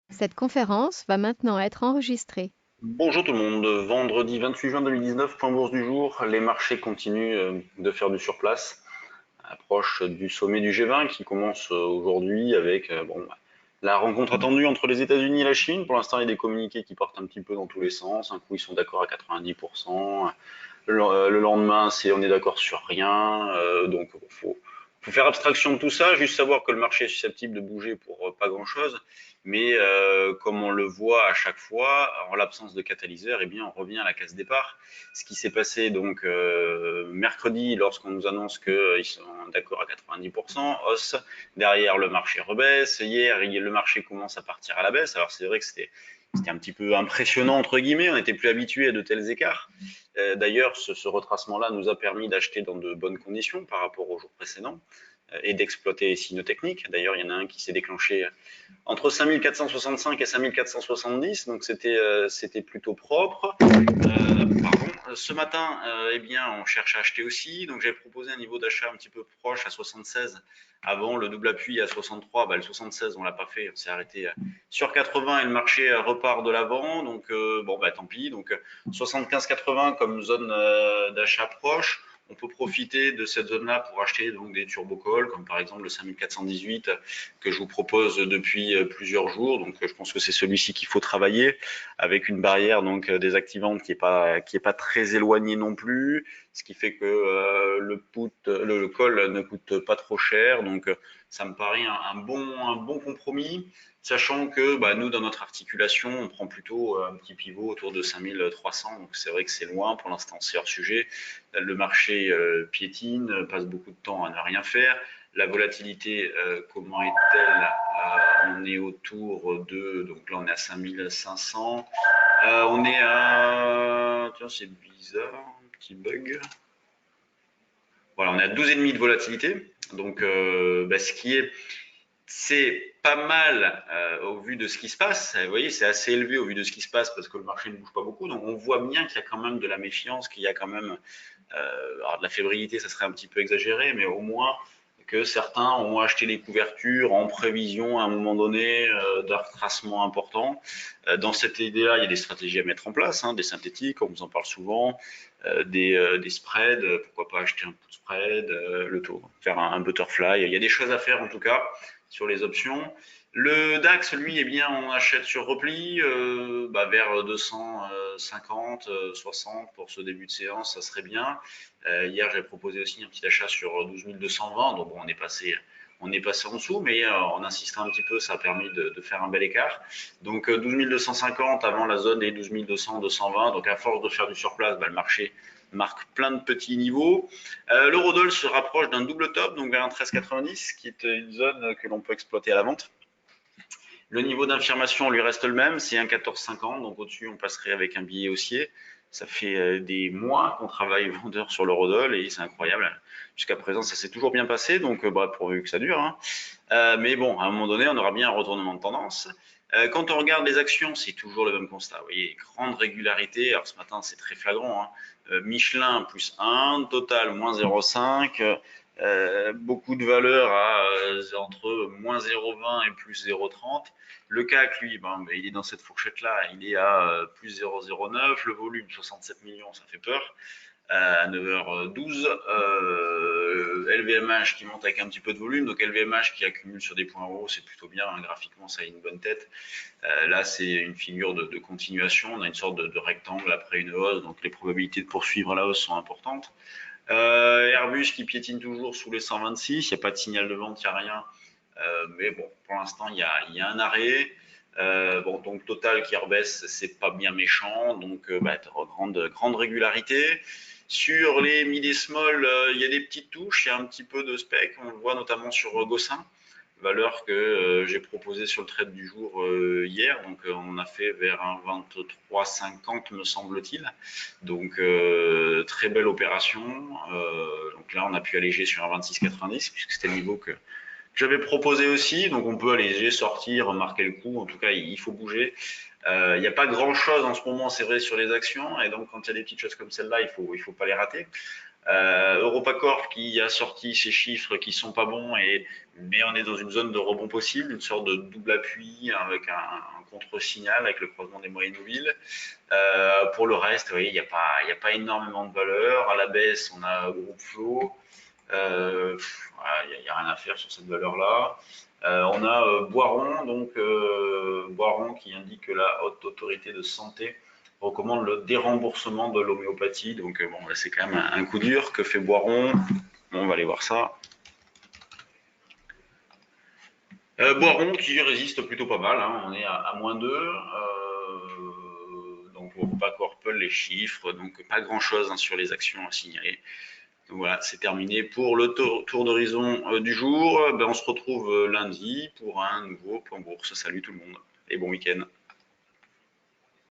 Cette conférence va maintenant être enregistrée. Bonjour tout le monde, vendredi 28 juin 2019, point bourse du jour, les marchés continuent de faire du surplace, approche du sommet du G20 qui commence aujourd'hui avec la rencontre attendue entre les États-Unis et la Chine. Pour l'instant, il y a des communiqués qui partent un petit peu dans tous les sens. Un coup, ils sont d'accord à 90%. Le lendemain, on est d'accord sur rien. Donc, faut faire abstraction de tout ça, juste savoir que le marché est susceptible de bouger pour pas grand-chose. Mais comme on le voit à chaque fois, en l'absence de catalyseur, eh bien, on revient à la case départ. Ce qui s'est passé donc mercredi, lorsqu'on nous annonce qu'ils sont d'accord à 90%, hausse. Derrière, le marché rebaisse. Hier, le marché commence à partir à la baisse. Alors, c'est vrai que c'était un petit peu impressionnant entre guillemets. On n'était plus habitué à de tels écarts. D'ailleurs, ce retracement-là nous a permis d'acheter dans de bonnes conditions par rapport aux jours précédents et d'exploiter les signaux techniques. D'ailleurs, il y en a un qui s'est déclenché entre 5465 et 5470, donc c'était plutôt propre. Pardon. Ce matin, eh bien, on cherche à acheter aussi, donc j'ai proposé un niveau d'achat un petit peu proche à 76 avant le double appui à 63. Le 76, on l'a pas fait, on s'est arrêté sur 80 et le marché repart de l'avant, donc tant pis. Donc 75-80 comme zone d'achat proche. On peut profiter de cette zone-là pour acheter donc des turbocalls, comme par exemple le 5418 que je vous propose depuis plusieurs jours. Donc je pense que c'est celui-ci qu'il faut travailler avec une barrière donc désactivante qui est pas très éloignée non plus, ce qui fait que le call ne coûte pas trop cher. Donc ça me paraît un bon compromis, sachant que nous dans notre articulation on prend plutôt un petit pivot autour de 5300. Donc c'est vrai que c'est loin pour l'instant, c'est hors sujet. Le marché piétine, passe beaucoup de temps à ne rien faire. La volatilité, comment est-elle? On est autour de, donc là on est à 5500. On est à, tiens c'est bizarre, un petit bug. Voilà, on est à 12,5 de volatilité. Donc ce qui est, c'est pas mal au vu de ce qui se passe. Vous voyez, c'est assez élevé au vu de ce qui se passe parce que le marché ne bouge pas beaucoup. Donc on voit bien qu'il y a quand même de la méfiance, qu'il y a quand même alors de la fébrilité, ça serait un petit peu exagéré, mais au moins que certains ont acheté les couvertures en prévision à un moment donné d'un retracement important. Dans cette idée-là, il y a des stratégies à mettre en place, hein, des synthétiques, on vous en parle souvent, des spreads, pourquoi pas acheter un put spread, le taux, faire un butterfly. Il y a des choses à faire en tout cas sur les options. Le DAX, lui, eh bien, on achète sur repli vers 250, 60 pour ce début de séance, ça serait bien. Hier, j'ai proposé aussi un petit achat sur 12 220, donc bon, on est passé en dessous, mais en insistant un petit peu, ça a permis de faire un bel écart. Donc 12 250 avant la zone des 12 200, 220. Donc à force de faire du surplace, le marché marque plein de petits niveaux. L'eurodoll se rapproche d'un double top, donc vers un 13,90, qui est une zone que l'on peut exploiter à la vente. Le niveau d'infirmation lui reste le même, c'est un 14,50, donc au-dessus on passerait avec un billet haussier. Ça fait des mois qu'on travaille vendeur sur l'eurodoll et c'est incroyable. Jusqu'à présent, ça s'est toujours bien passé, donc pourvu que ça dure, hein. Mais bon, à un moment donné, on aura bien un retournement de tendance. Quand on regarde les actions, c'est toujours le même constat. Vous voyez, grande régularité. Alors ce matin, c'est très flagrant, hein. Michelin plus 1, Total moins 0,5. Beaucoup de valeurs entre moins 0,20 et plus 0,30. Le CAC, lui, il est dans cette fourchette-là, il est à plus 0,09. Le volume, 67 millions, ça fait peur à 9h12. LVMH qui monte avec un petit peu de volume, donc LVMH qui accumule sur des points hauts, c'est plutôt bien, hein, graphiquement ça a une bonne tête. Là c'est une figure de continuation, on a une sorte de rectangle après une hausse, donc les probabilités de poursuivre la hausse sont importantes. Airbus qui piétine toujours sous les 126, il n'y a pas de signal de vente, il n'y a rien. Mais bon, pour l'instant, il y a un arrêt. Donc Total qui rebaisse, c'est pas bien méchant, donc grande régularité. Sur les mid et small, il y a des petites touches, il y a un petit peu de spec, on le voit notamment sur Gossin, valeur que j'ai proposée sur le trade du jour hier, donc on a fait vers un 23,50 me semble-t-il, donc très belle opération. Donc là on a pu alléger sur un 26,90 puisque c'était le niveau que j'avais proposé aussi, donc on peut alléger, sortir, marquer le coup. En tout cas, il faut bouger. Il n'y a pas grand chose en ce moment, c'est vrai, sur les actions, et donc quand il y a des petites choses comme celle-là, il faut pas les rater. EuropaCorp qui a sorti ses chiffres qui sont pas bons, mais on est dans une zone de rebond possible, une sorte de double appui avec un contre-signal avec le croisement des moyennes mobiles. Pour le reste, oui, il y a pas énormément de valeur. À la baisse, on a Groupe Flow. Voilà, il y a rien à faire sur cette valeur-là. On a Boiron, donc Boiron qui indique que la haute autorité de santé recommande le déremboursement de l'homéopathie. Donc bon, là c'est quand même un coup dur. Que fait Boiron? Bon, on va aller voir ça. Boiron qui résiste plutôt pas mal, hein. On est à -2. Donc on va pas encore les chiffres, donc pas grand chose, hein, sur les actions à signaler. Donc voilà, c'est terminé pour le tour d'horizon du jour. Ben, on se retrouve lundi pour un nouveau plan bourse. Salut tout le monde et bon week-end.